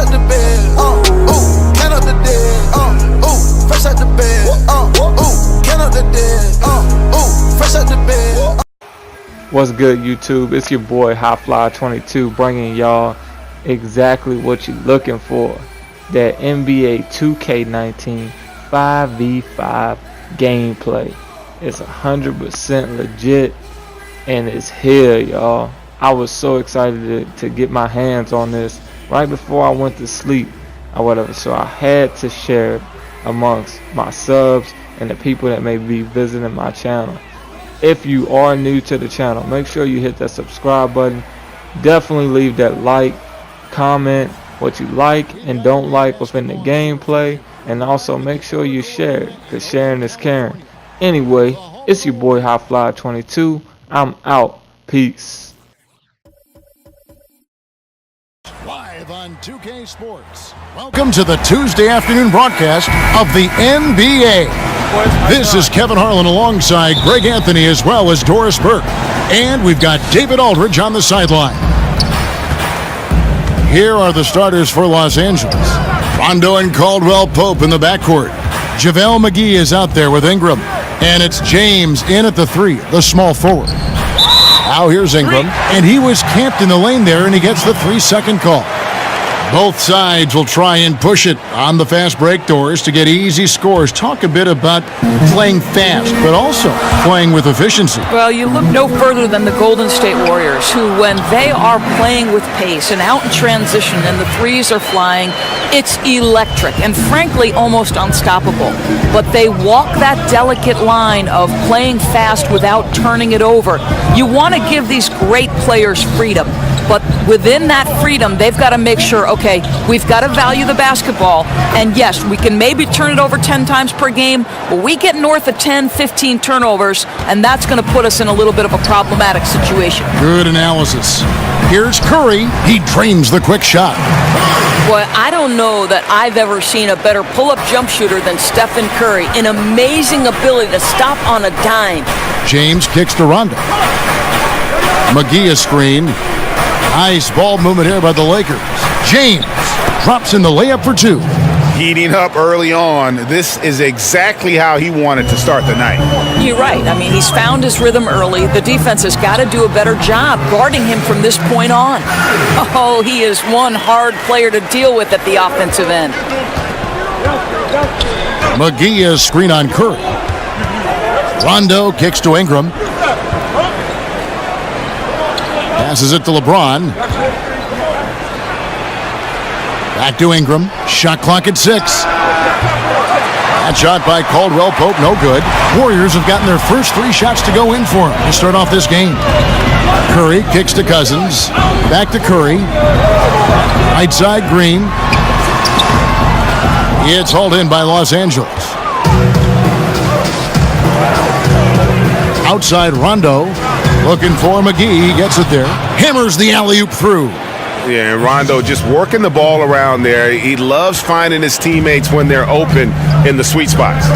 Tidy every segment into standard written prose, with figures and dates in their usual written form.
out the bed, ooh, can up the dead, ooh, fresh out the bed, ooh, can up the dead, ooh, fresh out the bed. What's good, YouTube? It's your boy HighFly22 bringing y'all exactly what you're looking for. That NBA 2K19 5v5 gameplay. It's 100% legit and it's here, y'all. I was so excited to get my hands on this right before I went to sleep or whatever, so I had to share it amongst my subs and the people that may be visiting my channel. If you are new to the channel, make sure you hit that subscribe button. Definitely leave that like, comment what you like and don't like within the gameplay, and also make sure you share it, because sharing is caring. Anyway, it's your boy HighFly22. I'm out. Peace. Live on 2K Sports. Welcome to the Tuesday afternoon broadcast of the NBA. This is Kevin Harlan alongside Greg Anthony as well as Doris Burke. And we've got David Aldridge on the sideline. Here are the starters for Los Angeles. Rondo and Caldwell Pope in the backcourt. JaVale McGee is out there with Ingram. And it's James in at the three, the small forward. Now here's Ingram, and he was camped in the lane there, and he gets the 3-second call. Both sides will try and push it on the fast break doors to get easy scores. Talk a bit about playing fast, but also playing with efficiency. Well, you look no further than the Golden State Warriors, who, when they are playing with pace and out in transition and the threes are flying, it's electric and, frankly, almost unstoppable. But they walk that delicate line of playing fast without turning it over. You want to give these great players freedom. But within that freedom, they've got to make sure, okay, we've got to value the basketball. And yes, we can maybe turn it over 10 times per game, but we get north of 10, 15 turnovers, and that's going to put us in a little bit of a problematic situation. Good analysis. Here's Curry. He drains the quick shot. Boy, I don't know that I've ever seen a better pull-up jump shooter than Stephen Curry. An amazing ability to stop on a dime. James kicks to Rondo. McGee a screen. Nice ball movement here by the Lakers. James drops in the layup for two. Heating up early on. This is exactly how he wanted to start the night. You're right. I mean, he's found his rhythm early. The defense has got to do a better job guarding him from this point on. Oh, he is one hard player to deal with at the offensive end. McGee is screen on Curry. Rondo kicks to Ingram. Passes it to LeBron. Back to Ingram. Shot clock at 6. That shot by Caldwell Pope, no good. Warriors have gotten their first 3 shots to go in for him to start off this game. Curry kicks to Cousins. Back to Curry. Right side, Green. It's hauled in by Los Angeles. Outside Rondo. Looking for McGee. He gets it there. Hammers the alley-oop through. Yeah, and Rondo just working the ball around there. He loves finding his teammates when they're open in the sweet spots.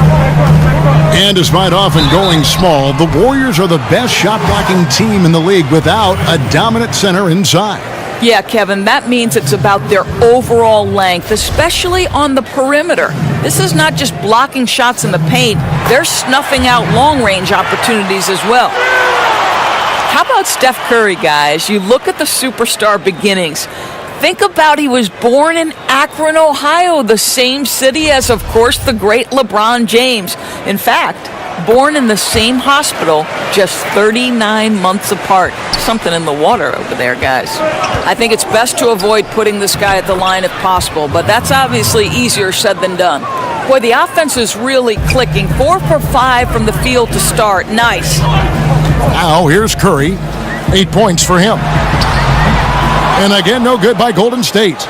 And despite often going small, the Warriors are the best shot-blocking team in the league without a dominant center inside. Yeah, Kevin, that means it's about their overall length, especially on the perimeter. This is not just blocking shots in the paint. They're snuffing out long-range opportunities as well. How about Steph Curry, guys? You look at the superstar beginnings. Think about he was born in Akron, Ohio, the same city as, of course, the great LeBron James. In fact, born in the same hospital, just 39 months apart. Something in the water over there, guys. I think it's best to avoid putting this guy at the line if possible, but that's obviously easier said than done. Boy, the offense is really clicking. 4 for 5 from the field to start. Nice. Now here's Curry. 8 points for him. And again, no good by Golden State.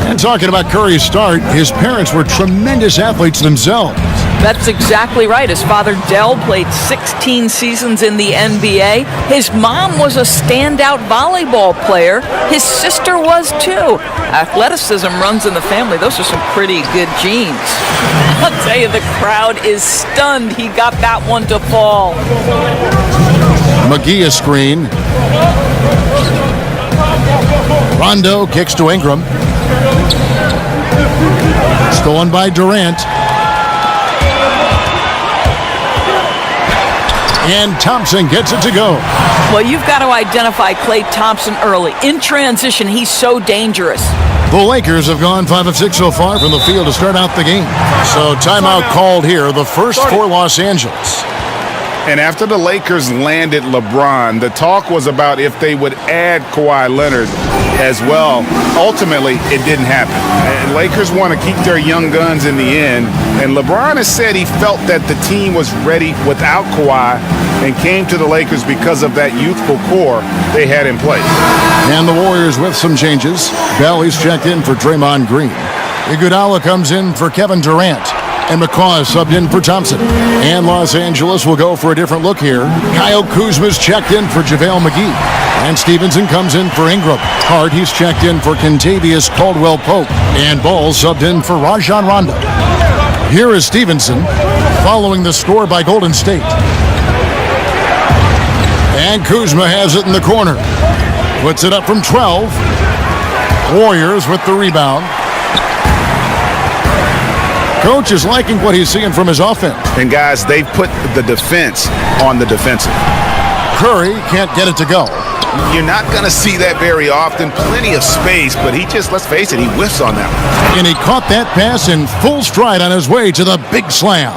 And talking about Curry's start, his parents were tremendous athletes themselves. That's exactly right. His father, Dell, played 16 seasons in the NBA. His mom was a standout volleyball player. His sister was, too. Athleticism runs in the family. Those are some pretty good genes. I'll tell you, the crowd is stunned he got that one to fall. McGee a screen. Rondo kicks to Ingram. Stolen by Durant. And Thompson gets it to go. Well, you've got to identify Klay Thompson early. In transition, he's so dangerous. The Lakers have gone 5 of 6 so far from the field to start out the game. So timeout called here, the first for Los Angeles. And after the Lakers landed LeBron, the talk was about if they would add Kawhi Leonard as well. Ultimately, it didn't happen. And Lakers want to keep their young guns in the end. And LeBron has said he felt that the team was ready without Kawhi and came to the Lakers because of that youthful core they had in place. And the Warriors with some changes. Bell, he's checked in for Draymond Green. Iguodala comes in for Kevin Durant. And McCaw is subbed in for Thompson. And Los Angeles will go for a different look here. Kyle Kuzma's checked in for JaVale McGee. And Stevenson comes in for Ingram. Hart, he's checked in for Kentavious Caldwell-Pope. And Ball subbed in for Rajon Rondo. Here is Stevenson following the score by Golden State. And Kuzma has it in the corner. Puts it up from 12. Warriors with the rebound. Coach is liking what he's seeing from his offense. And guys, they've put the defense on the defensive. Curry can't get it to go. You're not going to see that very often. Plenty of space, but he just, let's face it, he whiffs on that one. And he caught that pass in full stride on his way to the big slam.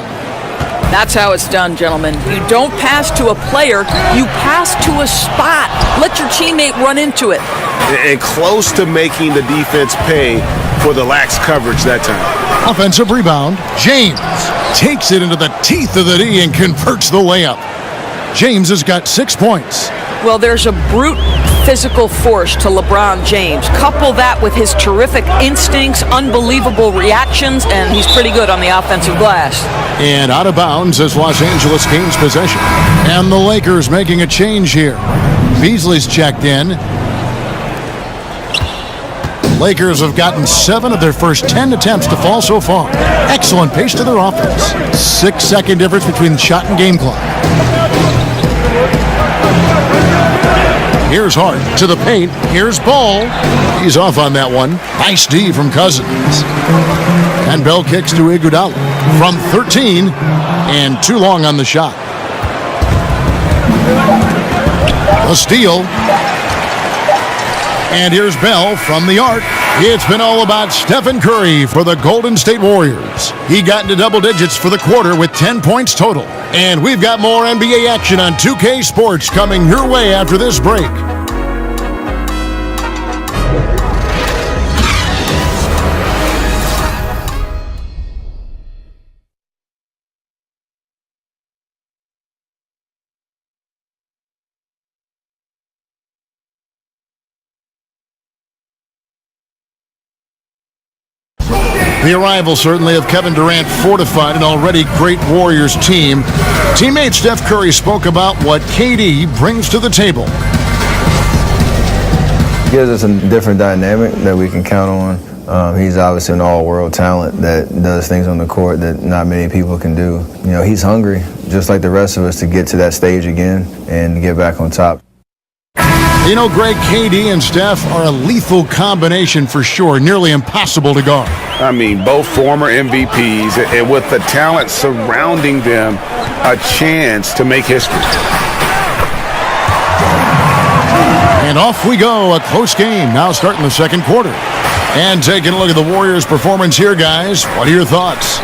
That's how it's done, gentlemen. You don't pass to a player, you pass to a spot. Let your teammate run into it. And close to making the defense pay for the lax coverage that time. Offensive rebound. James takes it into the teeth of the D and converts the layup. James has got 6 points. Well, there's a brute physical force to LeBron James. Couple that with his terrific instincts, unbelievable reactions, and he's pretty good on the offensive glass. And out of bounds as Los Angeles gains possession. And the Lakers making a change here. Beasley's checked in. Lakers have gotten 7 of their first 10 attempts to fall so far. Excellent pace to their offense. 6-second difference between shot and game clock. Here's Hart to the paint. Here's Ball. He's off on that one. Nice D from Cousins. And Bell kicks to Iguodala from 13 and too long on the shot. A steal. And here's Bell from the arc. It's been all about Stephen Curry for the Golden State Warriors. He got into double digits for the quarter with 10 points total. And we've got more NBA action on 2K Sports coming your way after this break. The arrival, certainly, of Kevin Durant fortified an already great Warriors team. Teammate Steph Curry spoke about what KD brings to the table. Gives us a different dynamic that we can count on. He's obviously an all-world talent that does things on the court that not many people can do. You know, he's hungry, just like the rest of us, to get to that stage again and get back on top. You know, Greg, KD and Steph are a lethal combination for sure, nearly impossible to guard. I mean, both former MVPs, and with the talent surrounding them, a chance to make history. And off we go, a close game, now starting the second quarter. And taking a look at the Warriors' performance here, guys. What are your thoughts?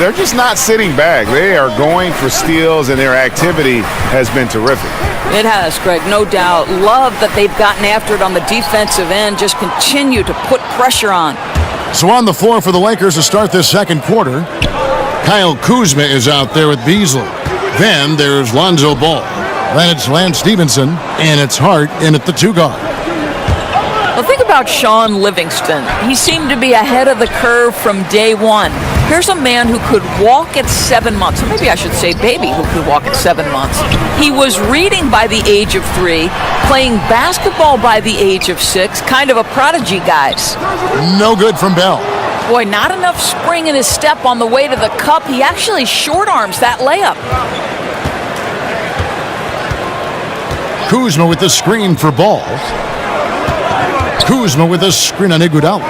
They're just not sitting back. They are going for steals, and their activity has been terrific. It has, Greg, no doubt. Love that they've gotten after it on the defensive end. Just continue to put pressure on. So on the floor for the Lakers to start this second quarter, Kyle Kuzma is out there with Beasley. Then there's Lonzo Ball. Then it's Lance Stevenson, and it's Hart in at the 2 guard. Well, think about Sean Livingston. He seemed to be ahead of the curve from day one. Here's a man who could walk at 7 months. Or maybe I should say baby who could walk at 7 months. He was reading by the age of 3, playing basketball by the age of 6, kind of a prodigy, guys. No good from Bell. Boy, not enough spring in his step on the way to the cup. He actually short arms that layup. Kuzma with the screen for Ball. Kuzma with a screen on Iguodala.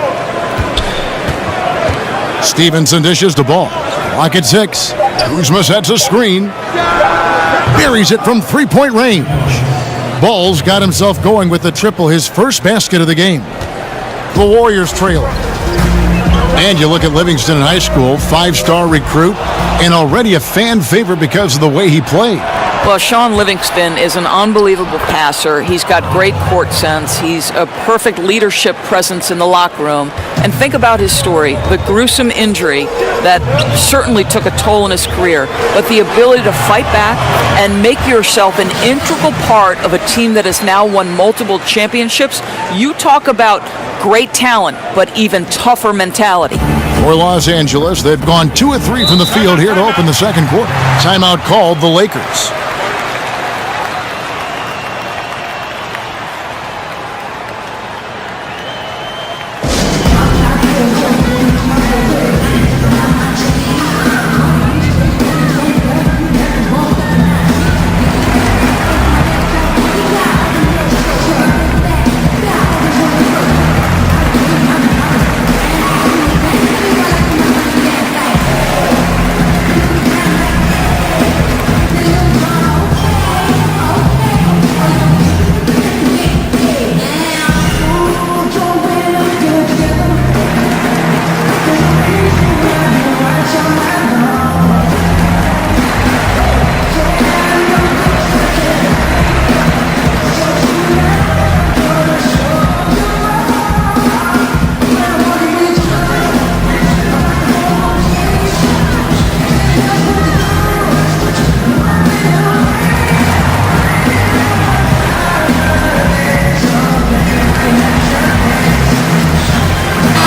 Stevenson dishes the ball. Clock at 6. Kuzma sets a screen. Buries it from three-point range. Ball's got himself going with the triple, his first basket of the game. The Warriors trail. And you look at Livingston in high school, 5-star recruit, and already a fan favorite because of the way he played. Well, Sean Livingston is an unbelievable passer. He's got great court sense. He's a perfect leadership presence in the locker room. And think about his story, the gruesome injury that certainly took a toll on his career, but the ability to fight back and make yourself an integral part of a team that has now won multiple championships. You talk about great talent, but even tougher mentality. For Los Angeles, they've gone 2 of 3 from the field here to open the second quarter. Timeout called the Lakers.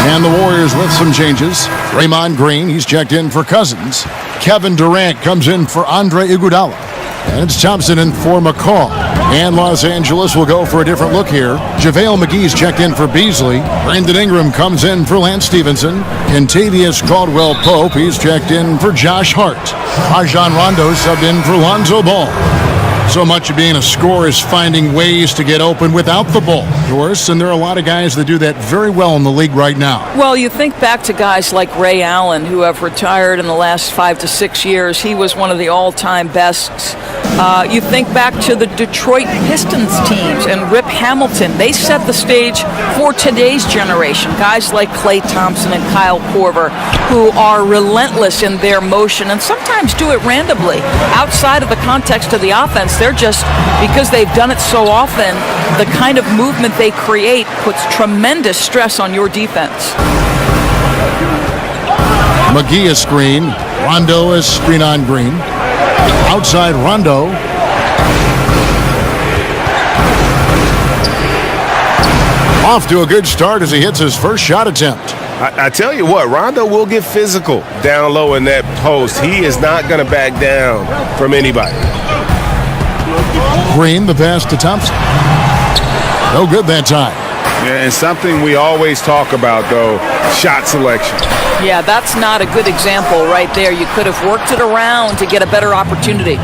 And the Warriors with some changes. Draymond Green, he's checked in for Cousins. Kevin Durant comes in for Andre Iguodala. And it's Thompson in for McCaw. And Los Angeles will go for a different look here. JaVale McGee's checked in for Beasley. Brandon Ingram comes in for Lance Stevenson. Kentavious Caldwell-Pope, he's checked in for Josh Hart. Rajon Rondo subbed in for Lonzo Ball. So much of being a scorer is finding ways to get open without the ball, Doris, and there are a lot of guys that do that very well in the league right now. Well, you think back to guys like Ray Allen, who have retired in the last 5 to 6 years. He was one of the all-time bests. You think back to the Detroit Pistons teams and Rip Hamilton. They set the stage for today's generation. Guys like Klay Thompson and Kyle Korver, who are relentless in their motion and sometimes do it randomly. Outside of the context of the offense, they're just, because they've done it so often, the kind of movement they create puts tremendous stress on your defense. McGee a screen. Rondo is screen on Green. Outside Rondo. Off to a good start as he hits his first shot attempt. I tell you what, Rondo will get physical down low in that post. He is not going to back down from anybody. Green, the pass to Thompson. No good that time. Yeah, and something we always talk about, though, shot selection. Yeah, that's not a good example right there. You could have worked it around to get a better opportunity.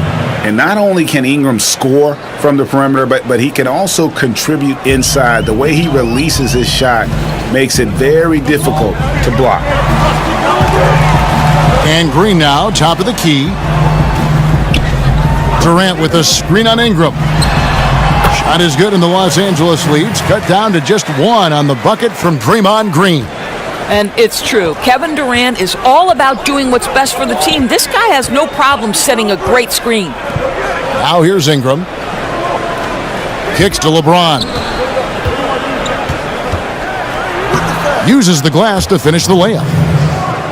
And not only can Ingram score from the perimeter, but he can also contribute inside. The way he releases his shot makes it very difficult to block. And Green now, top of the key. Durant with a screen on Ingram. Shot is good, and the Los Angeles leads cut down to just 1 on the bucket from Draymond Green. And it's true. Kevin Durant is all about doing what's best for the team. This guy has no problem setting a great screen. Now here's Ingram. Kicks to LeBron. Uses the glass to finish the layup.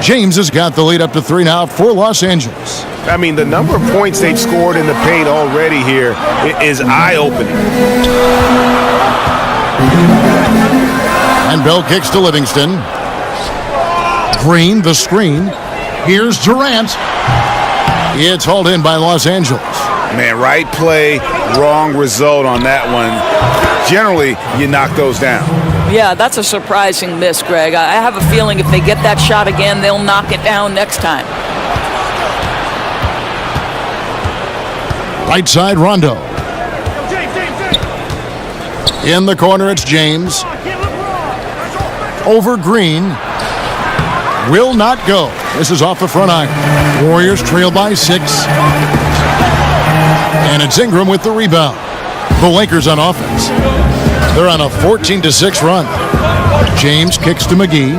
James has got the lead up to 3 now for Los Angeles. I mean, the number of points they've scored in the paint already here is eye-opening. And Bell kicks to Livingston. Green, the screen. Here's Durant. It's hauled in by Los Angeles. Man, right play, wrong result on that one. Generally, you knock those down. Yeah, that's a surprising miss, Greg. I have a feeling if they get that shot again, they'll knock it down next time. Right side, Rondo. In the corner, it's James. over Green. Will not go. This is off the front iron. Warriors trail by 6. And it's Ingram with the rebound. The Lakers on offense. They're on a 14-6 run. James kicks to McGee.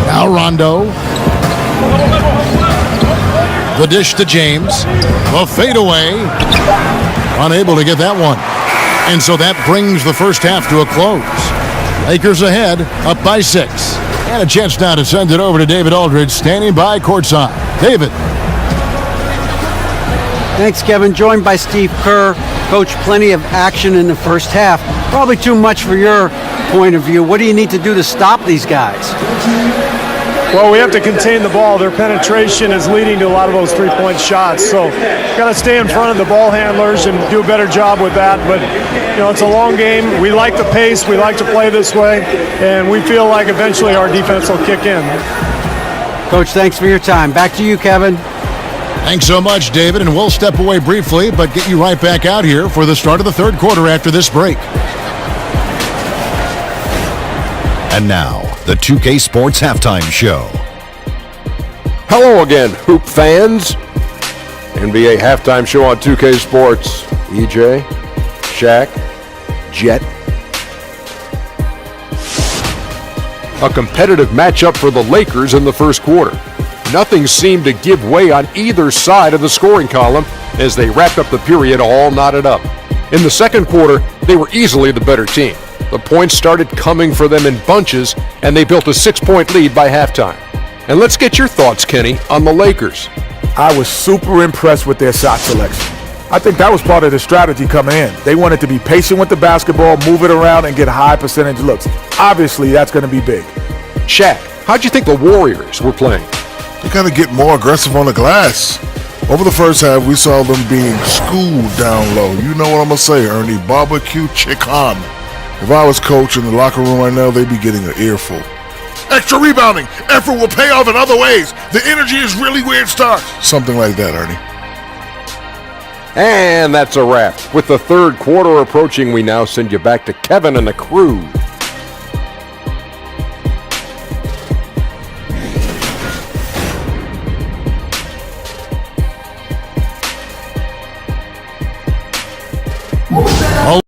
Now Rondo. The dish to James. The fadeaway. Unable to get that one. And so that brings the first half to a close. Lakers ahead, up by 6. And a chance now to send it over to David Aldridge, standing by courtside. David. Thanks, Kevin. Joined by Steve Kerr. Coach, plenty of action in the first half. Probably too much for your point of view. What do you need to do to stop these guys? Well, we have to contain the ball. Their penetration is leading to a lot of those three-point shots. So got to stay in front of the ball handlers and do a better job with that. But, you know, it's a long game. We like the pace. We like to play this way. And we feel like eventually our defense will kick in. Coach, thanks for your time. Back to you, Kevin. Thanks so much, David. And we'll step away briefly, but get you right back out here for the start of the third quarter after this break. And now, the 2K Sports Halftime Show. Hello again, Hoop fans. NBA Halftime Show on 2K Sports. EJ, Shaq, Jet. A competitive matchup for the Lakers in the first quarter. Nothing seemed to give way on either side of the scoring column as they wrapped up the period all knotted up. In the second quarter, they were easily the better team. The points started coming for them in bunches, and they built a 6-point lead by halftime. And let's get your thoughts, Kenny, on the Lakers. I was super impressed with their shot selection. I think that was part of the strategy coming in. They wanted to be patient with the basketball, move it around, and get high percentage looks. Obviously, that's going to be big. Shaq, how'd you think the Warriors were playing? They got to get more aggressive on the glass. Over the first half, we saw them being schooled down low. You know what I'm going to say, Ernie. Barbecue chicken. If I was coach in the locker room right now, they'd be getting an earful. Extra rebounding. Effort will pay off in other ways. The energy is really where it starts. Something like that, Ernie. And that's a wrap. With the third quarter approaching, we now send you back to Kevin and the crew. Oh.